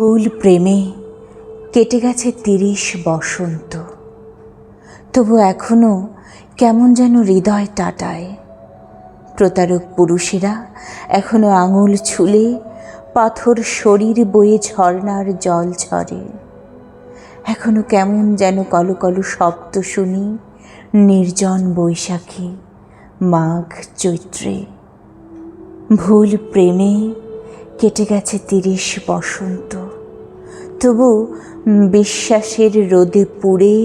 ভুল প্রেমে কেটে গেছে ৩০ বসন্ত, তবু এখনো কেমন যেন হৃদয় টাটায়। প্রতারক পুরুষেরা এখনো আঙুল ছুলে পাথর শরীর বয়ে ঝর্ণার জল ঝরে। এখনো কেমন যেন কলকলো শব্দ শুনি নির্জন বৈশাখী, মাঘ, চৈত্রে। ভুল প্রেমে কেটে গেছে ৩০ বসন্ত, তবু বিশ্বাসের রোদে পুড়ে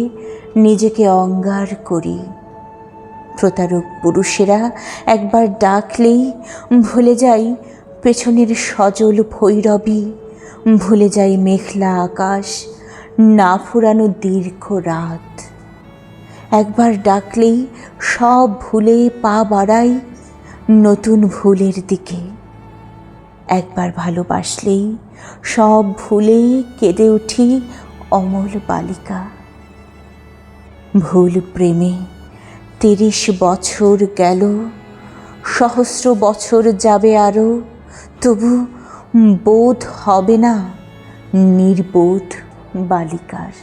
নিজেকে অঙ্গার করি। প্রতারক পুরুষেরা একবার ডাকলেই ভুলে যাই পেছনের সজল ভৈরবী, ভুলে যাই মেঘলা আকাশ, না ফুরানো দীর্ঘ রাত। একবার ডাকলেই সব ভুলে পা বাড়াই নতুন ভুলের দিকে। একবার ভালোবাসলেই সব ভুলে কেঁদে উঠি অমল বালিকা। ভুল প্রেমে ৩০ বছর গেল, সহস্র বছর যাবে আরও, তবু বোধ হবে না নির্বোধ বালিকার।